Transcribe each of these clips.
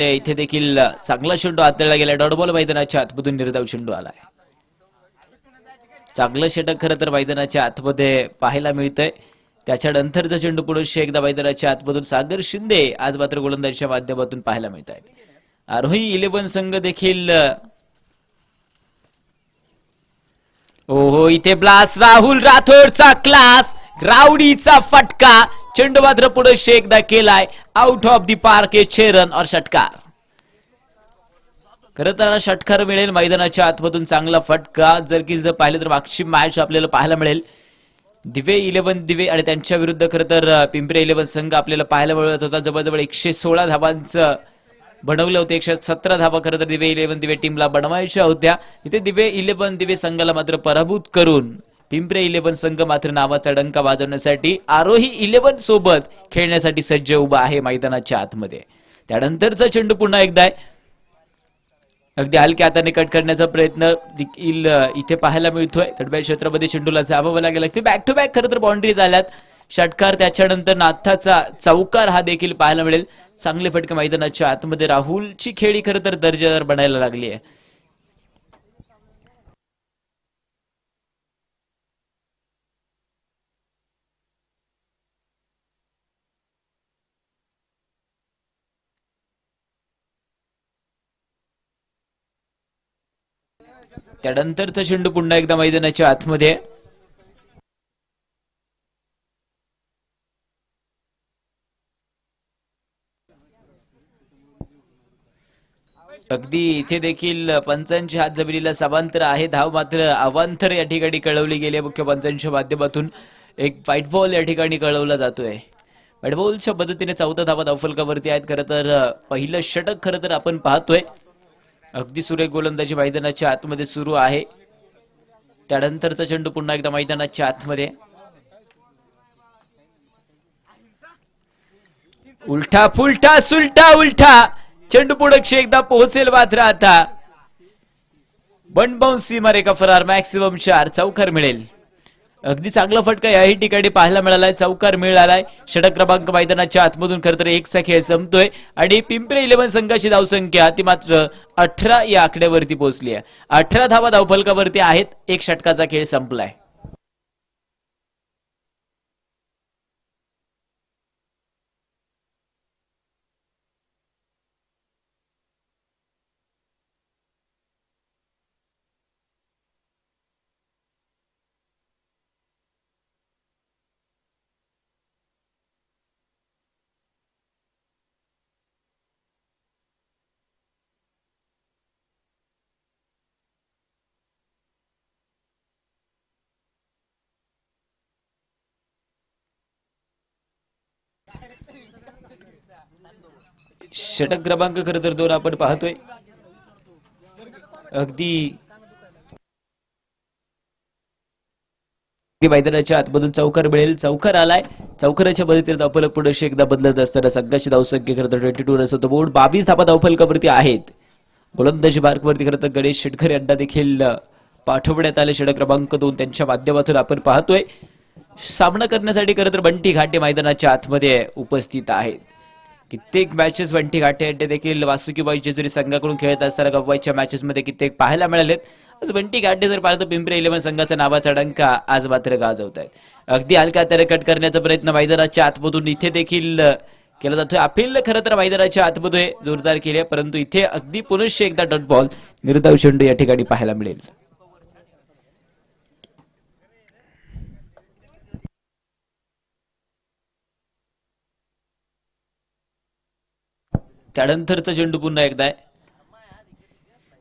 इथे देखील चांगला चेंडू हाताळला गेला. डॉट बॉल मैदानाच्या आतमधून निर्धाव चेंडू आलाय. चांगलं षटक खरं तर मैदानाच्या आतमध्ये पाहायला मिळतंय. त्याच्यानंतरचा चेंडू पुरुष एकदा मैदानाच्या आतमधून सागर शिंदे आज मात्र गोलंदाजीच्या माध्यमातून पाहायला मिळत आहेत. आरोही 11 संघ देखील ओहो इथे ब्लास्ट. राहुल राठोडचा क्लास, रावडीचा फटका. चेंडू मात्र पुरुष एकदा केलाय आउट ऑफ द पार्क. ए छेरन और षटकार. खरं तर षटकार मिळेल मैदानाच्या आतमधून चांगला फटका. जर पाहिलं तर मागची मॅच आपल्याला पाहायला मिळेल दिवे 11 दिवे आणि त्यांच्या विरुद्ध खरं तर पिंपरी 11 संघ आपल्याला पाहायला मिळत होता. जवळजवळ 116 धावांचं बनवलं होतं. 117 धावा खरं तर दिवे 11 दिवे टीमला बनवायच्या होत्या. इथे दिवे 11 दिवे संघाला मात्र पराभूत करून पिंपरी 11 संघ मात्र नावाचा डंका वाजवण्यासाठी आरोही 11 सोबत खेळण्यासाठी सज्ज उभा आहे मैदानाच्या आतमध्ये. त्यानंतरचा चेंडू पुन्हा एकदा आहे. अगदी हलक्या हाताने कट करण्याचा प्रयत्न देखील इथे पाहायला मिळतोय. तडब्या क्षेत्रामध्ये चेंडूला जाबावं लागेल. बॅक टू बॅक खरं तर बाउंड्री झाल्यात. षटकार त्याच्यानंतर नाथाचा चौकार हा देखील पाहायला मिळेल. चांगले फटके मैदानाच्या आतमध्ये. राहुलची खेळी खरं तर दर्जेदार बनायला लागली आहे. त्यानंतरचा चेंडू पुन्हा एकदा मैदानाच्या आतमध्ये. अगदी इथे देखील पंचांचे हात जमिनीला समांतर आहे. धाव मात्र अवांतर या ठिकाणी कळवली गेली. मुख्य पंचांच्या माध्यमातून एक व्हाईट बॉल या ठिकाणी कळवला जातोय. व्हाईट बॉलच्या मदतीने 14 धावा धावफलकावरती आहेत. खरं तर पहिलं षटक खरं तर आपण पाहतोय. अगदी सुरेख गोलंदाजी मैदानाच्या आतमध्ये सुरू आहे. त्यानंतरचा चेंडू पुन्हा एकदा मैदानाच्या आतमध्ये. उलटा फुलटा सुलटा उलटा. चेंडू पुढे एकदा पोहोचेल मात्र आता वन बाउंस सीमारेखा फरार. मॅक्सिमम 4 चौकार मिळेल. अगदी चांगला फटका याही ठिकाणी पाहायला मिळालाय. चौकार मिळालाय. षटक क्रमांक मैदानाच्या आतमधून खरं तर 1चा खेळ संपतोय आणि पिंपरी 11 संघाची धावसंख्या ती मात्र 18 या आकड्यावरती पोहोचली आहे. 18 धावा धावफलकावरती आहेत. 1 षटकाचा खेळ संपलाय. षटक क्रमांक खरं तर 2 आपण पाहतोय. अगदी मैदानाच्या आतमधून चौकार मिळेल. चौकार आलाय. चौकाराच्या मदतीने धावफलक पुढे एकदा बदलत असताना संघाची धावसंख्या खरं तर 22 रन होतं. बोर्ड 22 धावा धावफलकावरती आहेत. गोलंदाजी मार्कवरती खरं तर गणेश शेटकर यांना देखील पाठवण्यात आले. षटक क्रमांक 2 त्यांच्या माध्यमातून आपण पाहतोय. सामना करण्यासाठी खरं तर बंटी घाटे मैदानाच्या आतमध्ये उपस्थित आहेत. कित्येक मॅचेस बंटी घाटे यांनी देखील वासुकीबाई जेजुरी संघाकडून खेळत असताना गव्वाईच्या मॅचेस मध्ये कित्येक पाहायला मिळालेत. आज बंटी घाटे जर पाहिलं तर पिंपरी 11 संघाचा नावाचा डंका आज मात्र गाजवत आहेत. अगदी हलक्या हाताने कट करण्याचा प्रयत्न मैदानाच्या आतमधून इथे देखील केला जातोय. अपील खरं तर मैदानाच्या आतमध्ये जोरदार केले, परंतु इथे अगदी पुनश्च एकदा डॉट बॉल निर्धाव चेंडू या ठिकाणी पाहायला मिळेल. त्यानंतरचा चेंडू पुन्हा एकदा आहे.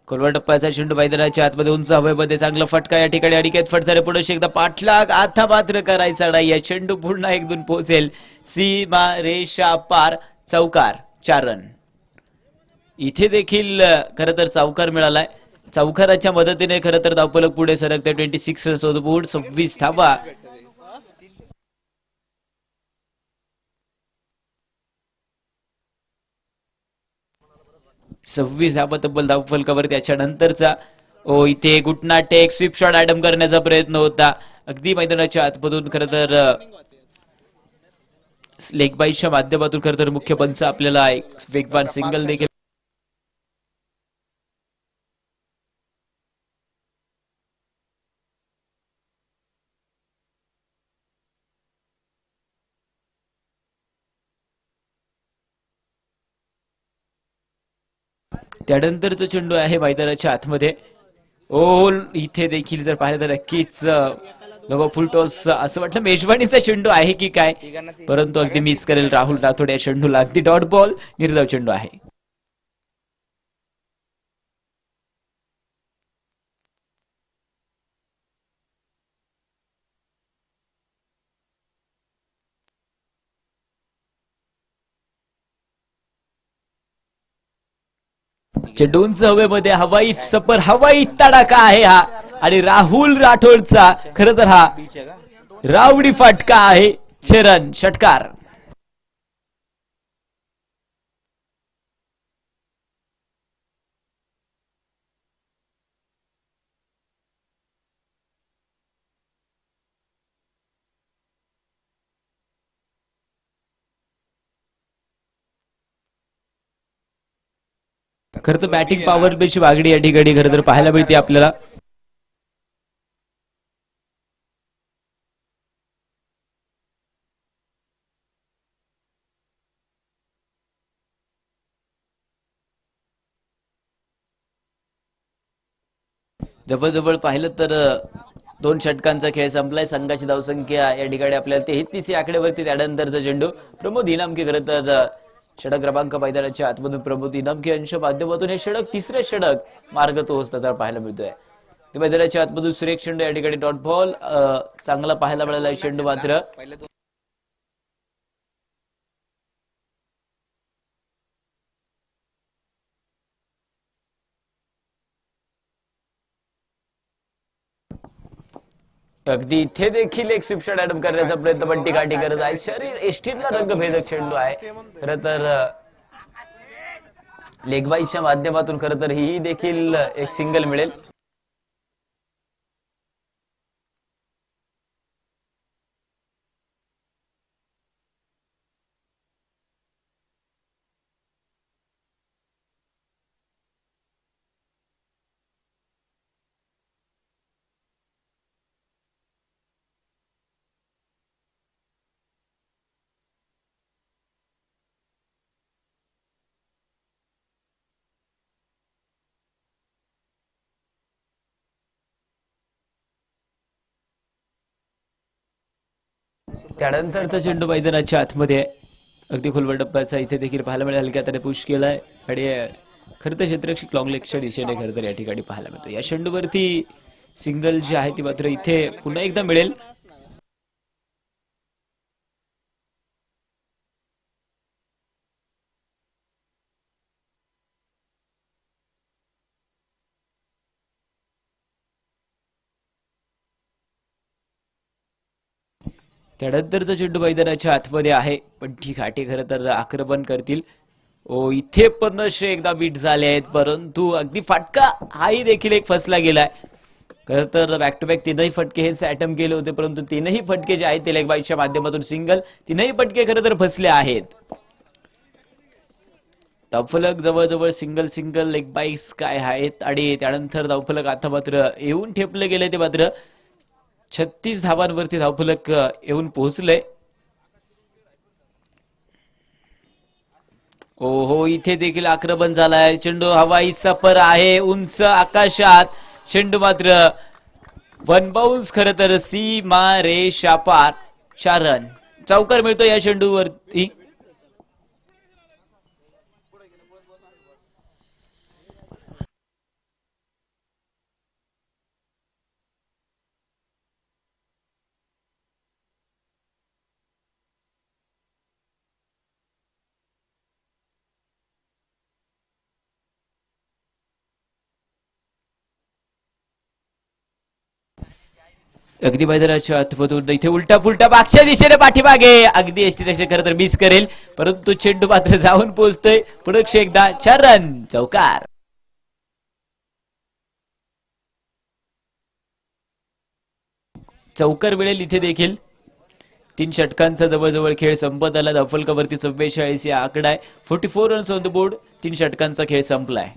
खोलवा टप्प्याचा चेंडू मैदानाच्या आतमध्ये उंच हवेमध्ये चांगला फटका या ठिकाणी अडीकेत फटकारे पुढे एकदा पाठलाग आता मात्र करायचा नाही. या चेंडू पुन्हा 1-2 पोहोचेल सीमा रेषा पार. चौकार 4 रन. इथे देखील खरं तर चौकार मिळालाय. चौकाराच्या मदतीने खरं तर धावफलक पुढे सरकते. 26 रन्स होतो. बोर्ड 26 धावा. सव्वीस धावा तब्बल धावफलकावर. त्याच्यानंतरचा इथे गुटना टेक स्वीप शॉट ऍडम करण्याचा प्रयत्न होता. अगदी मैदानाच्या आतमधून खरं तर लेग बाईच्या माध्यमातून खरं तर मुख्य पंच आपल्याला एक वेगवान सिंगल देखील त्यानंतरचा चेंडू आहे मैदानाच्या आतमध्ये. ओ इथे देखील जर पाहिलं तर नक्कीच फुल टॉस असं वाटलं मेजवानीचा चेंडू आहे की काय, परंतु अगदी मिस करेल राहुल राठोड या चेंडूला. अगदी डॉट बॉल निर्धाव चेंडू आहे. चेंडू उंच हवेमध्ये हवाई सपर हवाई तडाखा आहे हा, आणि राहुल राठोडचा खर तर हा रावडी फटका आहे. चरण षटकार. खरं तर बॅटिंग पॉवर पेशी वागडी या ठिकाणी खरं तर पाहायला मिळते आपल्याला. जवळजवळ पाहिलं तर 2 षटकांचा खेळ संपलाय. संघाची धावसंख्या या ठिकाणी आपल्याला 33 या आकड्यावरती. त्यानंतरचा चेंडू प्रमोद इनामके खरं तर षटक क्रमांक मैदानाच्या आतमधून प्रमोद इनामके यांच्या माध्यमातून हे षटक तिसरे षटक मार्ग तो असताना पाहायला मिळतोय. मैदानाच्या आतमधून सुरेख चेंडू या ठिकाणी डॉट बॉल चांगला पाहायला मिळाला चेंडू मात्र. अगदी इथे देखील एक स्वीप शॉट अटेम्प्ट करण्याचा प्रयत्न बंटी काठी करत आहे. शरीर एष्टीतला रंगभेदक चेंडू आहे. खरं तर लेगबाईच्या माध्यमातून खरं तर ही देखील एक सिंगल मिळेल. त्यानंतरचा चेंडू मैदानाच्या आतमध्ये अगदी खोलवर डब्याचा इथे देखील पाहायला मिळेल. हलक्या त्याने पुश केलाय आणि खरं तर क्षेत्ररक्षक लॉंग लेगच्या दिशेने खरं तर या ठिकाणी पाहायला मिळतो. या चेंडूवरती सिंगल जी आहे ती मात्र इथे पुन्हा एकदा मिळेल. त्यानंतरचा चेंडू मैदानाच्या आतमध्ये आहे, पण ठीक आहे खरं तर आक्रमण करतील. ओ इथे पण एकदा बीट झाले आहेत, परंतु अगदी फटका हाही देखील एक फसला गेलाय. खरं तर बॅक टू बॅक 3ही फटके हे अटेम्प्ट केले होते, परंतु 3ही फटके जे आहेत ते लेग बाईच्या माध्यमातून सिंगल. 3ही फटके खरं तर फसले आहेत. धावफलक जवळजवळ सिंगल सिंगल लेग बाईस काय आहेत, आणि त्यानंतर धावफलक आता मात्र येऊन ठेपले गेले ते मात्र 36 धावांवरती धावफलक येऊन पोहोचले. हो इथे देखील आक्रमण झालाय. चेंडू हवाई सफर आहे उंच आकाशात. चेंडू मात्र वन बाउन्स खरं तर सीमा रेषा पार. 4 रन चौकार मिळतो या चेंडूवरती. अगदी मैदानाच्या आतमधून इथे उलटा फुलटा मागच्या दिशेने पाठीमागे अगदी एस्टिरेक्शन खरं तर मिस करेल, परंतु चेंडू मात्र जाऊन पोहोचतोय. पुढे एकदा 4 रन चौकार. चौकार मिळेल इथे देखील. 3 षटकांचा जवळजवळ खेळ संपत आला. धावफलकावरती 44 या आकडा आहे. 44 रन्स ऑन द बोर्ड. 3 षटकांचा खेळ संपलाय.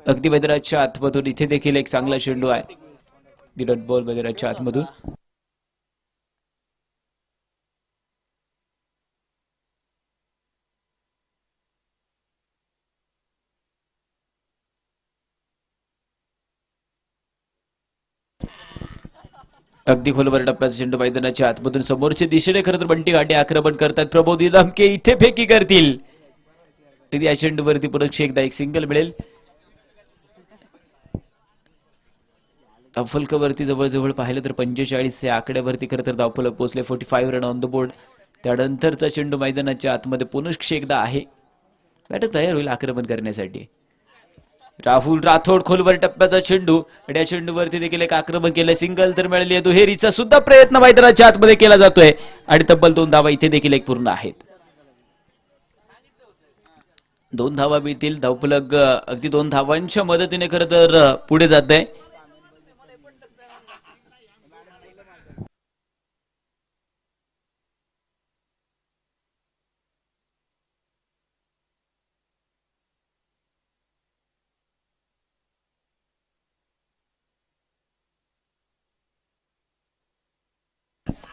अगदी मैदानाच्या आतमधून इथे देखील एक चांगला चेंडू आहे, डॉट बॉल मैदानाच्या आतमधून. अगदी खोलवर टप्प्याचा चेंडू मैदानाच्या आतमधून समोरच्या दिशेने खरं तर बंटी घाटे आक्रमण करतात. प्रबोध दामके इथे फेकी करतील. या चेंडूवरती पुन्हा एकदा एक सिंगल मिळेल. धावफलकावरती जवळजवळ पाहिलं तर 45 या आकड्यावरती खरं तर धावफलक पोहोचले. 45 रन ऑन द बोर्ड. त्यानंतरचा चेंडू मैदानाच्या आतमध्ये पुनश्च एकदा आहे. बॅटर तयार होईल आक्रमण करण्यासाठी. राहुल राठोड खोलवर टप्प्याचा चेंडू आणि या चेंडूवरती देखील एक आक्रमण केलं. सिंगल तर मिळाली आहे. दुहेरीचा सुद्धा प्रयत्न मैदानाच्या आतमध्ये केला जातोय आणि तब्बल 2 धावा इथे देखील एक पूर्ण आहेत. 2 धावा मिळतील. धावफलक अगदी 2 धावांच्या मदतीने खरं तर पुढे जात आहे.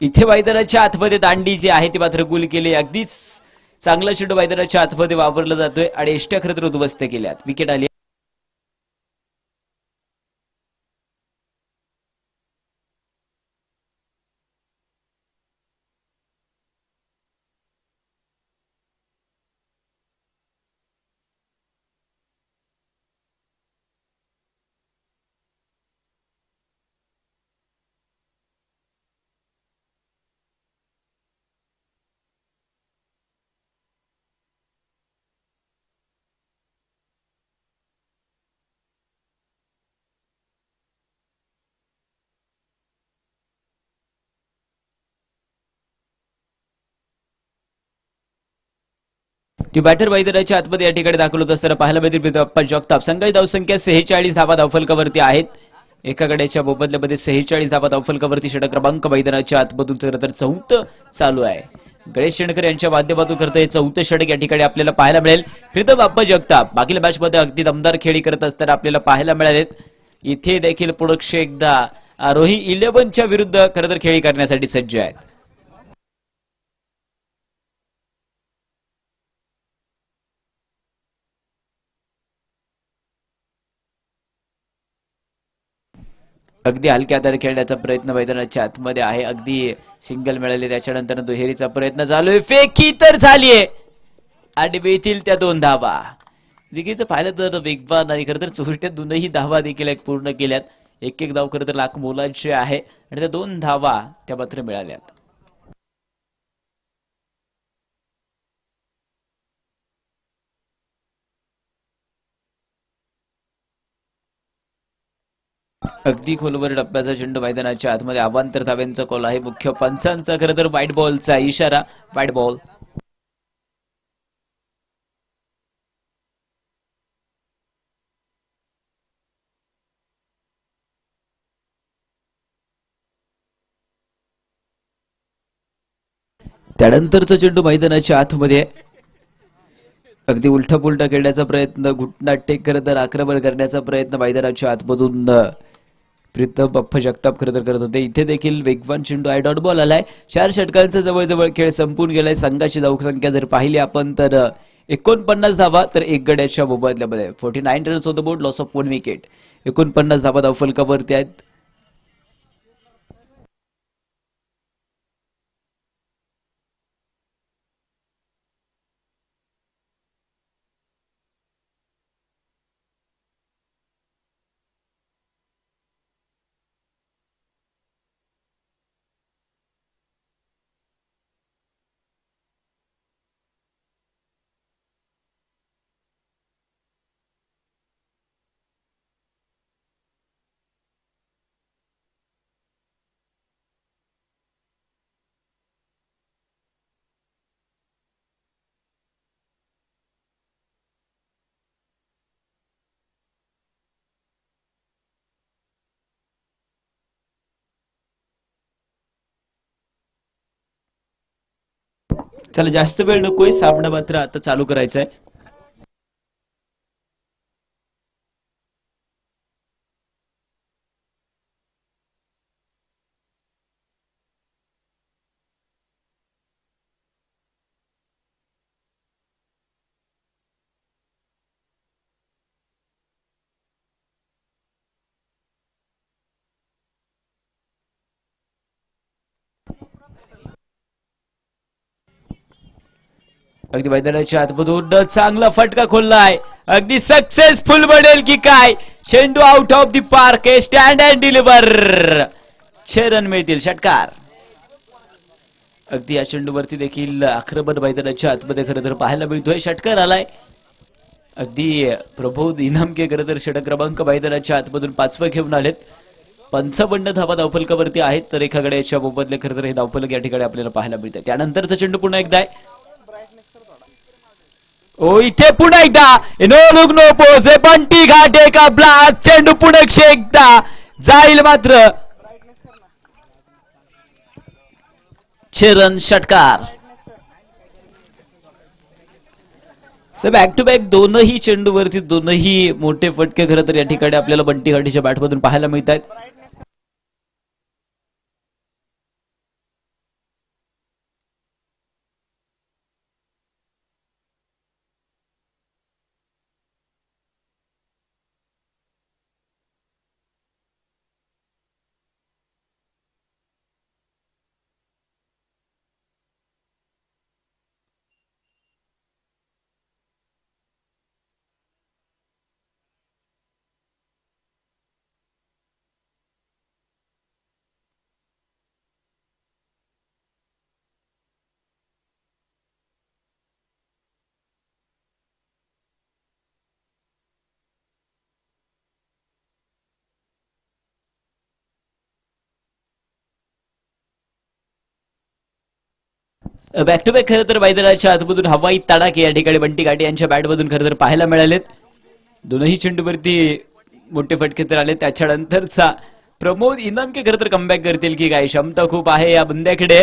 इथे मैदानाच्या आतमध्ये दांडी जी आहे ती मात्र गुल केली. अगदीच चांगला चेंडू मैदानाच्या आतमध्ये वापरला जातोय आणि एष्ट्या खरं तर उद्ध्वस्त केल्यात. विकेट आली. ती बॅटर मैदानाच्या आतमध्ये या ठिकाणी दाखल होत असताना पाहायला मिळतील बाप्पा जगताप. संघाची धावसंख्या 46 धावा धावफलकावरती आहेत. एका गड्याच्या मोबदल्यामध्ये 46 धावा धावफलकावरती. षटक क्रमांक मैदानाच्या आतमधून खरं तर 4थं चालू आहे. गणेश शेणकर यांच्या माध्यमातून करत हे 4थं षटक या ठिकाणी आपल्याला पाहायला मिळेल. प्रीतम बाप्पा जगताप मागील मॅच मध्ये अगदी दमदार खेळी करत असताना आपल्याला पाहायला मिळालेत. इथे देखील पुढे एकदा रोही 11च्या विरुद्ध खरं तर खेळी करण्यासाठी सज्ज आहेत. अगदी हलक्या हाताने खेळण्याचा प्रयत्न मैदानाच्या आतमध्ये आहे. अगदी सिंगल मिळाले. त्याच्यानंतर दुहेरीचा प्रयत्न चालू आहे. फेकी तर झालीये आणि मिळतील त्या 2 धावा. दिघीचं पाहिलं तर वेगवान आणि खरं तर चोरट्या 2ही धावा देखील एक पूर्ण केल्यात. एक धाव खरं तर लाख मोलांचे आहे आणि त्या 2 धावा त्या मात्र मिळाल्यात. अगदी खोलवर टप्प्याचा चेंडू मैदानाच्या आतमध्ये. अवांतर धाव्यांचा कॉल आहे. मुख्य पंचांचा खरं तर व्हाईट बॉलचा इशारा. White ball. त्यानंतरचा चेंडू मैदानाच्या आतमध्ये. अगदी उलटा पुलटा खेळण्याचा प्रयत्न. घुटना टेक खरं तर आक्रमण करण्याचा प्रयत्न मैदानाच्या आतमधून प्रीतम बाप्पा जगताप खरं तर करत होते. इथे देखील वेगवान चेंडू आहे. डॉट बॉल आलाय. 4 षटकांचा जवळजवळ खेळ संपून गेलाय. संघाची धावसंख्या जर पाहिली आपण तर 49 धावा तर 1 गड्याच्या मोबदल्यामध्ये. 49 runs on the board. Loss of 1 wicket. 49 धावा धावफलकावरती आहेत. चला जास्त वेळ नकोय. सामना मात्र आता चालू करायचा आहे. अगदी मैदानाच्या आतमधून चांगला फटका खोललाय. अगदी सक्सेसफुल बनेल की काय. चेंडू out of the park. Stand and deliver. 6 run मिळतील. षटकार. अगदी या चेंडूवरती देखील आक्रमण मैदानाच्या आतमध्ये खरं तर पाहायला मिळतोय. षटकार आलाय. अगदी प्रबोध इनामके खरं तर षटक क्रमांक मैदानाच्या आतमधून 5वं घेऊन आलेत. 55 धावा धावफलकावरती आहेत. तर एका गड्याच्या मोबदले खरं तर हे धावफलक या ठिकाणी आपल्याला पाहायला मिळतं. त्यानंतरचा चेंडू पुन्हा एकदा आहे. ओ इथे पुन्हा एकदा no look no pose. Bunty Ghate का ब्लास्ट. चेंडू पुन्हा एकदा जाईल मात्र. 6 रन. षटकार. बॅक टू बॅक दोनही चेंडूवरती दोनही मोठे फटके खरं तर या ठिकाणी आपल्याला बंटी घाटीच्या बॅटमधून पाहायला मिळत आहेत. बॅक टू बॅक खरं तर मैदानाच्या आतमधून हवाई तडाखे या ठिकाणी बंटी घाटे यांच्या बॅटमधून खरं तर पाहायला मिळालेत. दोनही चेंडूवरती मोठे फटके तर आले. त्याच्यानंतरचा प्रमोद इनामके खरं तर कमबॅक करतील की काय. क्षमता खूप आहे या बंद्याकडे.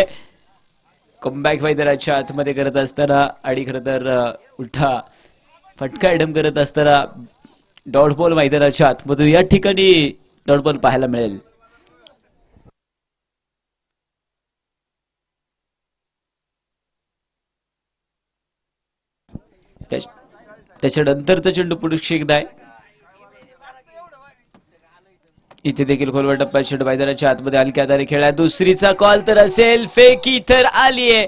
कमबॅक मैदानाच्या आतमध्ये करत असताना आणि खरं तर उलटा फटका ऍडम करत असताना डॉट बॉल मैदानाच्या आतमधून या ठिकाणी डॉट बॉल पाहायला मिळेल. त्याच्यानंतरचा चेंडू पुढे एकदा आहे. इथे देखील खोलवर टप्प्यात चेंडू मैदानाच्या आतमध्ये हलक्या आधारे खेळला. दुसरीचा कॉल तर असेल. फेकी तर आलीये.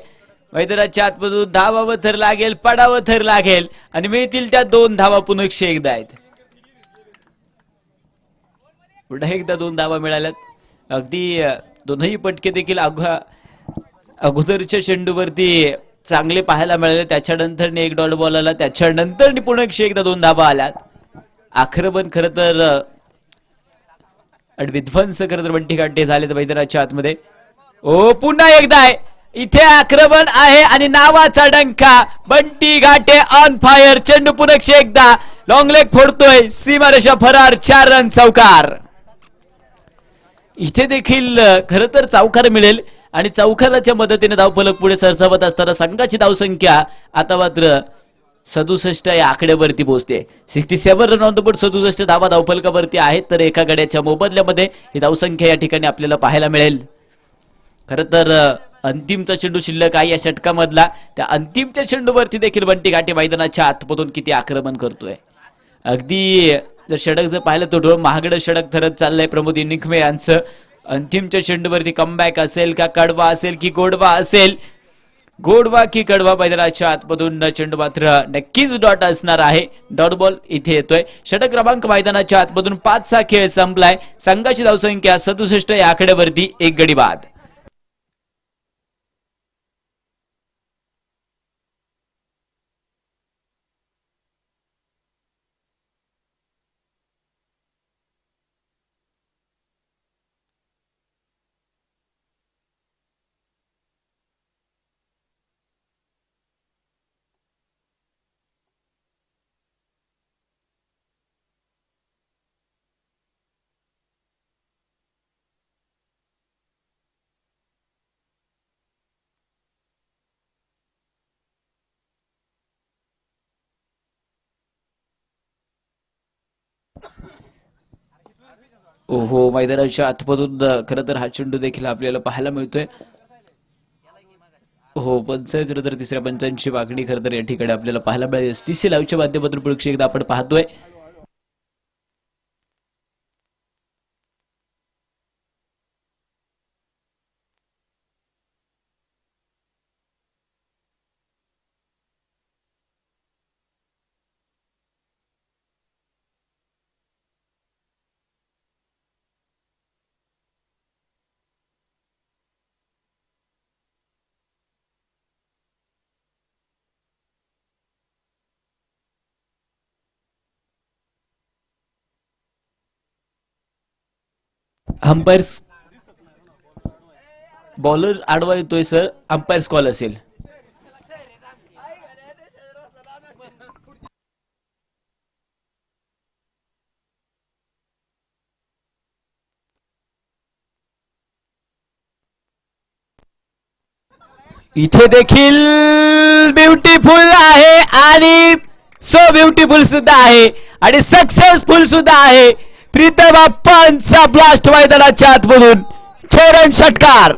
मैदानाच्या आतमधून धावावं तर लागेल. पडावं तर लागेल. आणि मिळतील त्या 2 धावा. पुन्हा एकदा आहेत. पुन्हा एकदा 2 धावा मिळाल्यात. अगदी दोनही पटके देखील अगोदरच्या चेंडूवरती चांगले पाहायला मिळाले. त्याच्यानंतर एक डॉट बॉल आला. त्याच्यानंतर पुन्हा एकदा 2 धावा आल्यात. आक्रमण खरं तर विध्वंस खरं तर बंटी घाटे झाले मैदानाच्या आतमध्ये. ओ पुन्हा एकदा आहे. इथे आक्रमण आहे आणि नावाचा डंका. बंटी घाटे ऑन फायर. चेंडू पुन्हा एकदा लॉंग लेग फोडतोय. सीमारेषा फरार. 4 रन. चौकार. इथे देखील खरं तर चौकार मिळेल आणि चौकाराच्या मदतीने धावफलक पुढे सरसावत असताना संघाची धावसंख्या आता मात्र 67 या आकड्यावरती पोहोचते. 67 रन ऑन द बोर्ड. 67 धावा धावफलकावरती आहेत. तर एका गड्याच्या मोबदल्यामध्ये ही धावसंख्या या ठिकाणी आपल्याला पाहायला मिळेल. खरं तर अंतिमचा चेंडू शिल्लक आहे या षटकामधला. त्या अंतिमच्या चेंडूवरती देखील बंटी घाटे मैदानाच्या आतमधून किती आक्रमण करतोय. अगदी जर षटक जर पाहिलं तर महागडं षटक ठरत चाललंय प्रमोद इनिकमे यांचं. अंतिमच्या चेंडूवरती कमबॅक असेल का कडवा असेल की गोडवा असेल. गोडवा की कडवा मैदानाच्या आतमधून चेंडू मात्र नक्कीच डॉट असणार आहे. डॉट बॉल इथे येतोय. षटक क्रमांक मैदानाच्या आतमधून 5चा खेळ संपलाय. संघाची धावसंख्या 67 या आकड्यावरती. 1 गडी बाद. ओहो मैदानाच्या आतमधून खरं तर हा चेंडू देखील आपल्याला पाहायला मिळतोय. हो पंच खरं तर तिसऱ्या पंचांची मागणी खरं तर या ठिकाणी आपल्याला पाहायला मिळेल. STC लाईव्हच्या माध्यमातून पुढे एकदा आपण पाहतोय. अंपायर बॉलर आडवा येतोय सर, अंपायर कॉल असेल. इथे देखील ब्युटिफुल आहे आणि सो ब्युटिफुल सुद्धा आहे आणि सक्सेसफुल सुद्धा आहे. प्रीतम अप्पांचा ब्लास्ट मैदानाच्या आतमधून छोरण षटकार.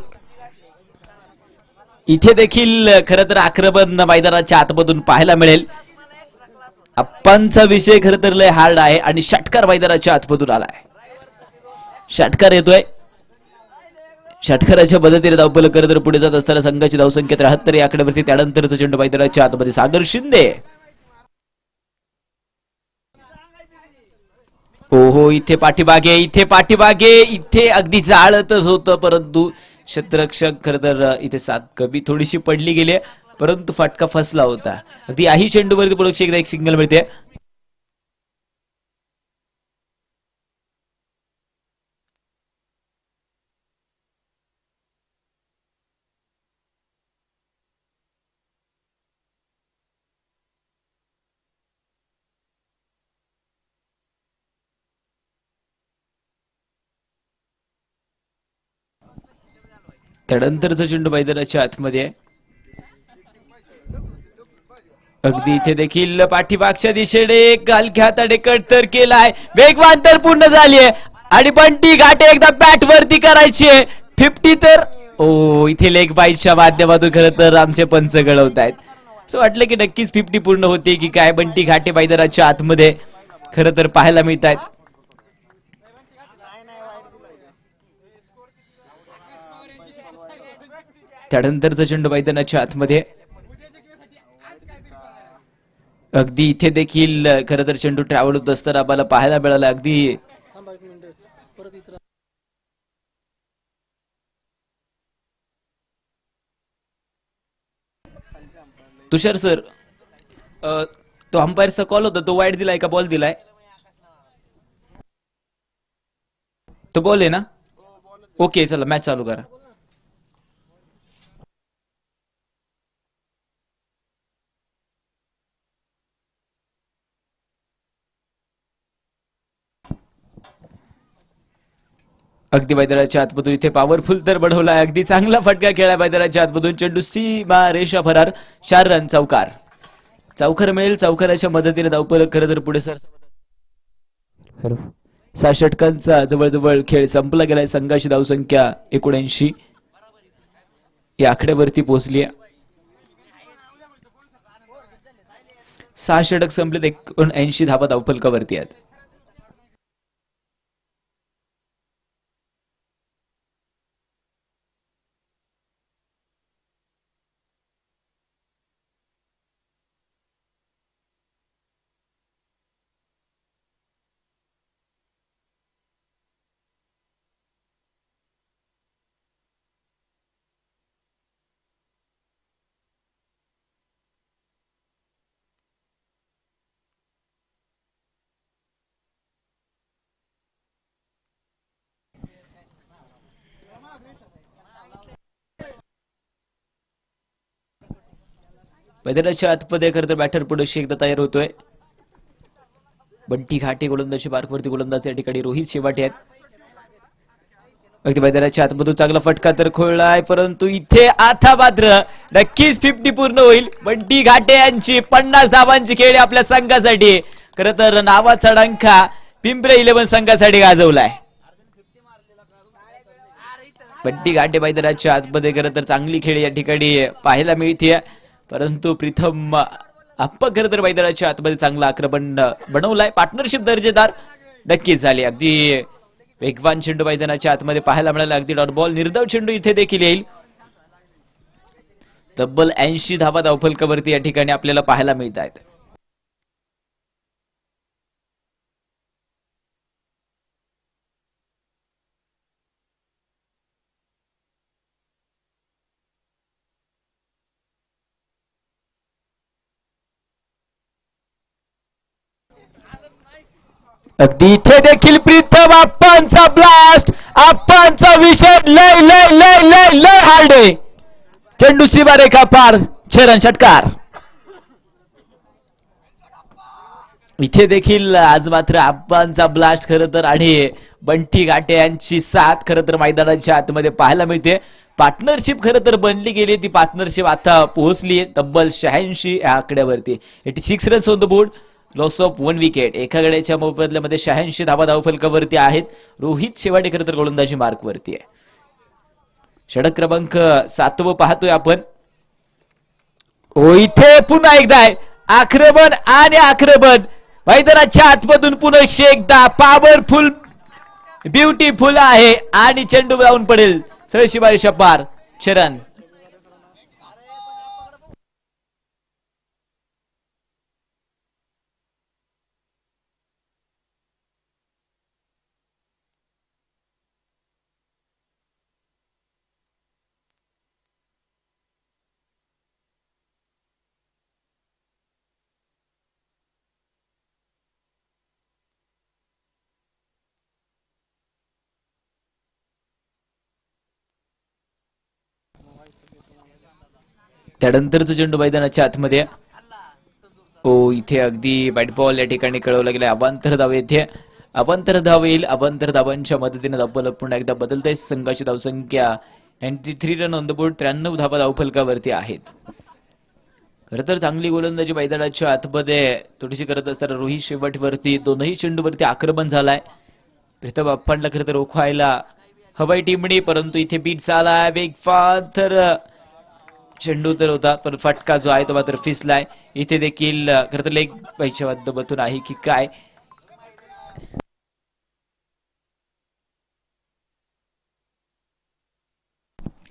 इथे देखील खरं तर आक्रमण मैदानाच्या आतमधून पाहायला मिळेल. अप्पांचा विषय खरं तर लय हार्ड आहे आणि षटकार मैदानाच्या आतमधून आलाय. षटकार येतोय. षटकाराच्या मदतीने धावपल करत तर पुढे जात असताना संघाची धावसंख्या 73 या आकड्यावरती. त्यानंतरचा चेंडू मैदानाच्या आतमध्ये सागर शिंदे. ओहो इथे पाठीमागे, इथे पाठीमागे, इथे अगदी जाळतच होतं परंतु क्षेत्ररक्षक खरं तर इथे सात कमी थोडीशी पडली गेली परंतु फटका फसला होता. अगदी आही चेंडूवरती पुढे एकदा एक सिग्नल मिळते. त्यानंतरचा चेंडू मैदानाच्या आतमध्ये. अगदी इथे देखील पाठीमागच्या दिशेने एक हलक्या हाताने कट तर केलाय. वेगवान तर पूर्ण झाली आहे आणि बंटी घाटे एकदा बॅट वरती करायची आहे. 50 तर ओ इथे लेग बाईटच्या माध्यमातून खरं तर आमचे पंच गळवत आहेत. असं वाटलं की नक्कीच 50 पूर्ण होते की काय. बंटी घाटे मैदानाच्या आतमध्ये खरं तर पाहायला मिळत आहेत. त्यानंतरचा चेंडू मैदानाच्या आतमध्ये. अगदी इथे देखील खरं तर चेंडू ट्रॅव्हल होत असताना आम्हाला पाहायला मिळाला. अगदी तुषार सर तो अंपायरचा कॉल होता तो वाईट दिलाय का बॉल दिलाय? तो बॉल आहे ना. ओके चला मॅच चालू करा. अगदी मैदानाच्या आतमधून इथे पॉवरफुल तर बनवलाय. अगदी चांगला फटका खेळाय मैदानाच्या आतमधून. चेंडू सीमा रेषा फरार. 4 रन चौकार. चौकार मिळेल. चौकाराच्या मदतीने धावपल खरं तर पुढे सर. 6 षटकांचा जवळजवळ खेळ संपला गेलाय. संघाची धावसंख्या 79 या आकड्यावरती पोहोचली. 6 षटक संपलेत. 79 धावा धावफलकावरती आहेत. मैदानाच्या आतमध्ये खरं तर बॅटर पुढे एकदा तयार होतोय. बंटी घाटे गोलंदाजी मार्कवरती. गोलंदाज या ठिकाणी रोहित शेवाटे आहेत. अगदी मैदानाच्या आतमधून चांगला फटका तर खोळलाय परंतु इथे आता मात्र नक्कीच 50 पूर्ण होईल. बंटी घाटे यांची 50 धावांची खेळी आपल्या संघासाठी खरं तर नावाचा डंका पिंपरे 11 संघासाठी गाजवलाय. बंटी घाटे मैदानाच्या आतमध्ये खरं तर चांगली खेळ या ठिकाणी पाहायला मिळते परंतु प्रथम अप्पा खरं तर मैदानाच्या आतमध्ये चांगला आक्रमण बनवलाय. पार्टनरशिप दर्जेदार नक्कीच झाली. अगदी वेगवान चेंडू मैदानाच्या आतमध्ये पाहायला मिळाला. अगदी डॉट बॉल निर्धाव चेंडू इथे देखील येईल. तब्बल 80 धावा धावफलकावरती या ठिकाणी आपल्याला पाहायला मिळत आहेत. अगदी इथे देखील प्रीतम अप्पांचा ब्लास्ट आप्पांचा विषय लय लय लय लय लय हार्ड आहे. चेंडू सीमारेखा पार, चरण षटकार. इथे देखील आज मात्र आप्पांचा ब्लास्ट खरं तर आणि बंटी घाटे यांची साथ खरं तर मैदानाच्या आतमध्ये पाहायला मिळते. पार्टनरशिप खरं तर बनली गेली, ती पार्टनरशिप आता पोहोचली आहे तब्बल 86 या आकड्यावरती. 86 runs on the board, loss of 1 wicket. एका गड्याच्या मोबदल्यामध्ये 86 धावा धावफलकावरती आहेत. रोहित शेवाटे खरं तर गोलंदाजी मार्कवरती आहे. षटक क्रमांक 7 पाहतोय आपण. ओ इथे पुन्हा एकदा आहे आक्रमण आणि आक्रमण मैदानाच्या आतमधून पुन्हा एकदा पॉवरफुल ब्युटीफुल आहे आणि चेंडू जाऊन पडेल सरळ सीमारेषा पार. चरण त्यानंतरचं चेंडू मैदानाच्या आतमध्ये. ओ इथे अगदी बॅट बॉल या ठिकाणी कळवला गेला. अवांतर धाव येथे अवांतर धाव येईल. अवांतर धावांच्या मदतीने धावफलक पुन्हा एकदा बदलते. संघाची धावसंख्या 93 रन ऑन द बोर्ड, 93 धावा धावफलकावरती आहेत. खरं तर चांगली गोलंदाजी मैदानाच्या आतमध्ये थोडीशी करत असताना रोहित शेवटवरती दोनही चेंडूवरती आक्रमण झालाय. प्रीतम अप्पांना खरं तर रोखवायला हवाई टीमने, परंतु इथे बीट झालाय वेगवान. तर चेंडू तर होता पण फटका जो आहे तो मात्र फिसलाय. इथे देखील खरं तर लेग पैच्या माध्यमातून आहे की काय.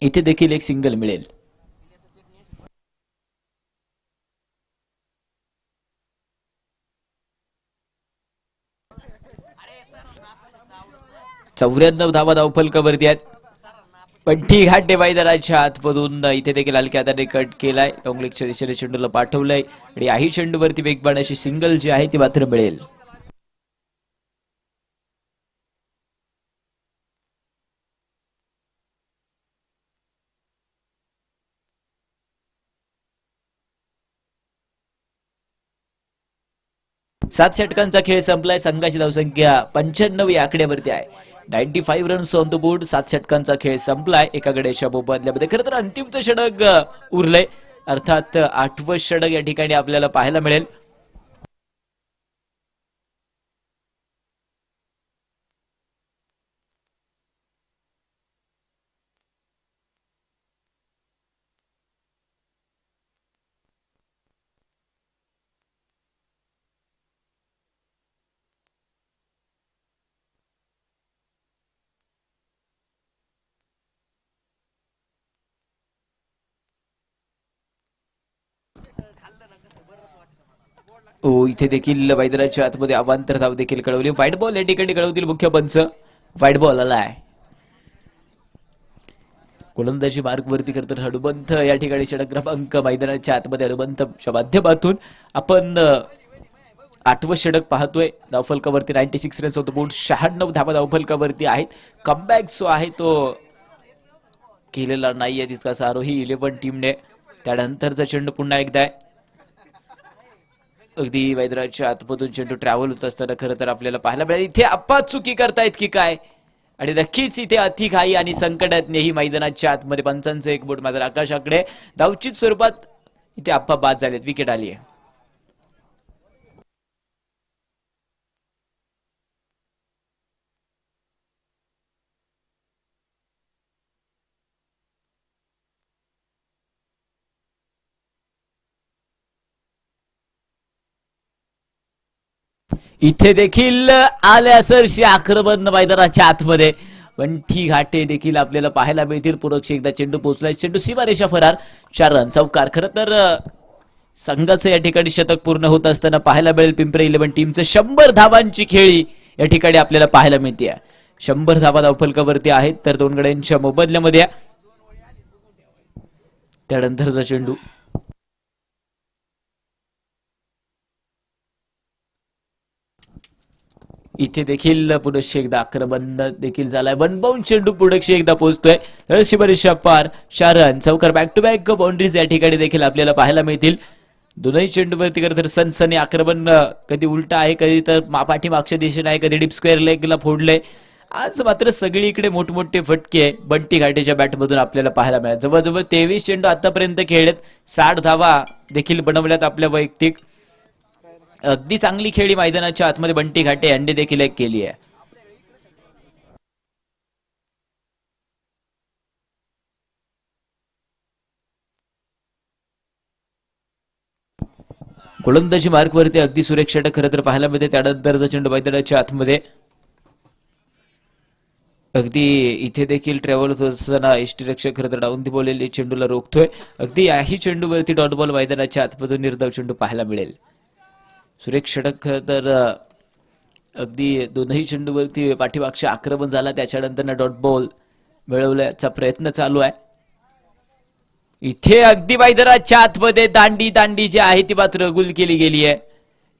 इथे देखील एक सिंगल मिळेल. चौऱ्याण्णव धावा धावफलकावरती आहेत. बंटी घाटे मैदानाच्या आतमधून इथे देखील हलक्या हाताने कट केलाय. लॉंगलेगच्या दिशेने चेंडूला पाठवलंय आणि याही चेंडूवरती वेगवान अशी सिंगल जी आहे ती मात्र मिळेल. सात षटकांचा खेळ संपलाय. संघाची धावसंख्या 95 या आकड्यावरती आहे. 95 रन्स ऑन द बोर्ड. 7 षटकांचा खेळ संपलाय. एका गड्याच्या मोबदल्यामध्ये खरं तर अंतिमचं षटक उरलंय, अर्थात 8वं षटक या ठिकाणी आपल्याला पाहायला मिळेल. ओ इथे देखील मैदानाच्या आतमध्ये अवांतर धाव देखील कळवली. व्हाईट बॉल या ठिकाणी कळवतील मुख्य पंच. व्हाईट बॉल आलाय. गोलंदाजी मार्गवरती करत हनुमंत या ठिकाणी षटक क्रमांक मैदानाच्या आतमध्ये हनुमंतच्या माध्यमातून आपण 8वं षटक पाहतोय. धावफलकावरती 96 रन्स ऑन द बोर्ड. 96 धावा धावफलकावरती आहेत. कमबॅक जो आहे तो केलेला नाहीये तितकासा आरोही 11 टीमने. त्यानंतरचा चेंडू पुन्हा एकदा आहे. अगदी मैदानाच्या आतमधून चेंडू ट्रॅव्हल होत असताना खरं तर आपल्याला पाहायला मिळेल इथे अप्पा चुकी करतायत की काय. आणि नक्कीच इथे अतिघाई आणि संकटातही मैदानाच्या आतमध्ये पंचांचं एक बोट मात्र आकाशाकडे. धावचित स्वरूपात इथे अप्पा बाद झालेत. विकेट आली आहे. इथे देखील आल्या सरशी आक्रमण मैदानाच्या आतमध्ये. बंटी घाटे देखील आपल्याला पाहायला मिळतील. पुरक्षी एकदा चेंडू पोहोचलाय. चेंडू सीमारेषा फरार. 4 रन चौकार. खरं तर संघाचं या ठिकाणी शतक पूर्ण होत असताना पाहायला मिळेल पिंपरी 11 टीमचं 100 धावांची खेळी या ठिकाणी आपल्याला पाहायला मिळते. 100 धावा धावफलकावरती आहेत तर 2 गड्यांच्या मोबदल्यामध्ये. त्यानंतरचा चेंडू इथे देखील पुढे एकदा आक्रमण देखील झालाय. वन बाउंड चेंडू पुढे एकदा पोहोचतोय तळशी परीक्षा पार. शारन चौकार बॅक टू बॅक बाउंड्रीज या ठिकाणी देखील आपल्याला पाहायला मिळतील. दोनही चेंडूवरती खरं तर सनसनी आक्रमण कधी उलटा आहे, कधी तर पाठीमागच्या दिशेने आहे, कधी डीप स्क्वेअर लेगला फोडले. आज मात्र सगळीकडे मोठमोठे फटके बंटी घाटेच्या बॅटमधून आपल्याला पाहायला मिळाले. जवळजवळ 23 चेंडू आतापर्यंत खेळलेत, 60 धावा देखील बनवल्यात आपल्या वैयक्तिक. अगदी चांगली खेळी मैदानाच्या आतमध्ये बंटी घाटे यांनी देखील एक केली आहे. गोलंदाजी मार्कवरती अगदी सुरेख षटक खरं तर पाहायला मिळते. त्यानंतरचा चेंडू मैदानाच्या आतमध्ये अगदी इथे देखील ट्रॅव्हल होत असताना यष्टीरक्षक खरं तर डाऊन दी बोललेली चेंडूला रोखतोय. अगदी याही चेंडूवरती डॉट बॉल मैदानाच्या आतमधून निर्धाव चेंडू पाहायला मिळेल. सुरेख षटक खरं तर अगदी दोनही चेंडूवरती पाठीमागचे आक्रमण झाला, त्याच्यानंतर डॉट बॉल मिळवण्याचा प्रयत्न चालू आहे. इथे अगदी मैदानाच्या आतमध्ये दांडी जी आहे ती मात्र गुल केली गेली आहे.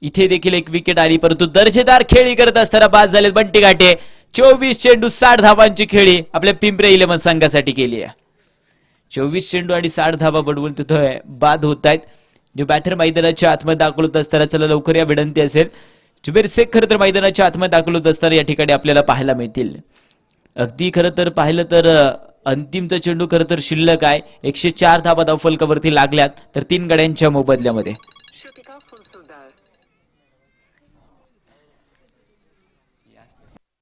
इथे देखील एक विकेट आली, परंतु दर्जेदार खेळी करत असताना बाद झाले बंटी घाटे. 24 चेंडू 60 धावांची खेळी आपल्या पिंपरी 11 संघासाठी केली आहे. 24 चेंडू आणि 60 धावा बनवून तिथं बाद होत आहेत. न्यू बॅटर मैदानाच्या आतमध्ये दाखल होत असताना चला लवकर या विनंती असेल. जुबेर शेख खरं तर मैदानाच्या आतमध्ये दाखल होत असताना या ठिकाणी आपल्याला पाहायला मिळतील. अगदी खरं तर पाहिलं तर अंतिमचा चेंडू खरं तर शिल्लक आहे. 104 धावा धावफलकावरती लागल्यात तर 3 गड्यांच्या मोबदल्यामध्ये.